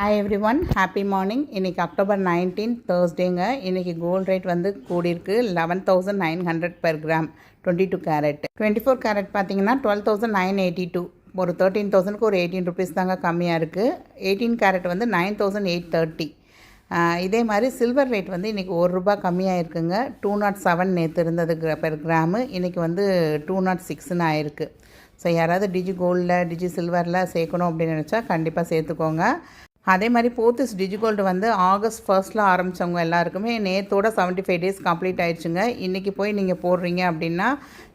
Hi everyone, happy morning. இன்னைக்கு October 19 தேர்ஸ்டேங்க. இன்னைக்கு gold rate வந்து கூடியிருக்கு 11,900 per gram 22 கேரட். 24 கேரட் பார்த்தீங்கன்னா 12,982. ஒரு 13,000க்கு ஒரு 18 ருபீஸ் தாங்க கம்மியாக இருக்குது. 18 கேரட் வந்து 9,830. இதே மாதிரி சில்வர் ரேட் வந்து இன்றைக்கி ₹1 கம்மியாக இருக்குங்க. 207 நேற்று இருந்தது பெர் கிராமு. இன்றைக்கி வந்து 206ன்னு ஆயிருக்கு. ஸோ யாராவது டிஜி கோல்டில் டிஜி சில்வரில் சேர்க்கணும் அப்படின்னு நினச்சா கண்டிப்பாக சேர்த்துக்கோங்க. அதே மாதிரி போத்தீஸ் டிஜிகோல்டு வந்து ஆகஸ்ட் 1 ஆரம்பித்தவங்க எல்லாருக்குமே நேற்றோட 75 டேஸ் கம்ப்ளீட் ஆயிடுச்சுங்க. இன்றைக்கி போய் நீங்கள் போடுறீங்க அப்படின்னா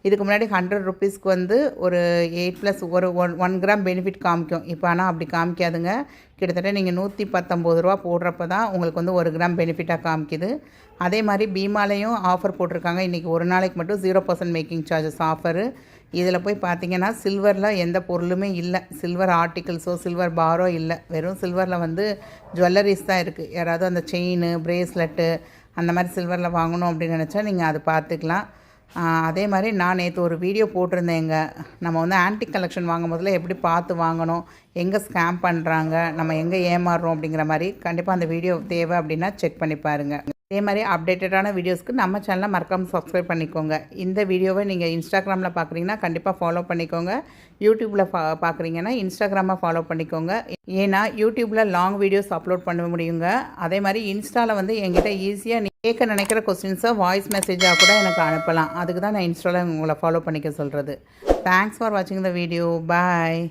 இதுக்கு முன்னாடி 100 ருபீஸ்க்கு வந்து ஒரு 8 + ஒரு 1 கிராம் பெனிஃபிட் காமிக்கும். இப்போ ஆனால் அப்படி காமிக்காதுங்க. கிட்டத்தட்ட நீங்கள் 119 ரூபா போடுறப்ப தான் உங்களுக்கு வந்து 1 கிராம் பெனிஃபிட்டாக காமிக்குது. அதே மாதிரி பீமாலையும் ஆஃபர் போட்டிருக்காங்க. இன்றைக்கி ஒரு நாளைக்கு மட்டும் 0% மேக்கிங் சார்ஜஸ் ஆஃபரு. இதில் போய் பார்த்தீங்கன்னா சில்வரில் எந்த பொருளுமே இல்லை. சில்வர் ஆர்டிகிள்ஸோ சில்வர் பாரோ இல்லை. வெறும் சில்வரில் வந்து ஜுவல்லரிஸ் தான் இருக்குது. யாராவது அந்த செயின் பிரேஸ்லெட்டு அந்த மாதிரி சில்வரில் வாங்கணும் அப்படின்னு நினச்சா நீங்கள் அது பார்த்துக்கலாம். அதே மாதிரி நான் நேற்று ஒரு வீடியோ போட்டிருந்தேங்க. நம்ம வந்து ஆன்டிக் கலெக்ஷன் வாங்கும் போதில் எப்படி பார்த்து வாங்கணும், எங்கே ஸ்கேம் பண்ணுறாங்க, நம்ம எங்கே ஏமாறுறோம் அப்படிங்கிற மாதிரி கண்டிப்பாக அந்த வீடியோ தேவை அப்படின்னா செக் பண்ணி பாருங்கள். இதே மாதிரி அப்டேட்டடான வீடியோஸ்க்கு நம்ம சேனலை மறக்காமல் சப்ஸ்கிரைப் பண்ணிக்கோங்க. இந்த வீடியோவை நீங்கள் இன்ஸ்டாகிராமில் பார்க்குறீங்கன்னா கண்டிப்பாக ஃபாலோ பண்ணிக்கோங்க. யூடியூப்பில் பார்க்குறீங்கன்னா இன்ஸ்டாகிராமை ஃபாலோ பண்ணிக்கோங்க. ஏன்னா யூடியூப்பில் லாங் வீடியோஸ் அப்லோட் பண்ண முடியுங்க. அதே மாதிரி இன்ஸ்டாவில் வந்து என்கிட்ட ஈஸியாக கேட்க நினைக்கிற கொஸ்டின்ஸை வாய்ஸ் மெசேஜாக கூட எனக்கு அனுப்பலாம். அதுக்கு தான் நான் இன்ஸ்டாவில் உங்களை ஃபாலோ பண்ணிக்க சொல்கிறது. தேங்க்ஸ் ஃபார் வாட்சிங் த வீடியோ. பாய்.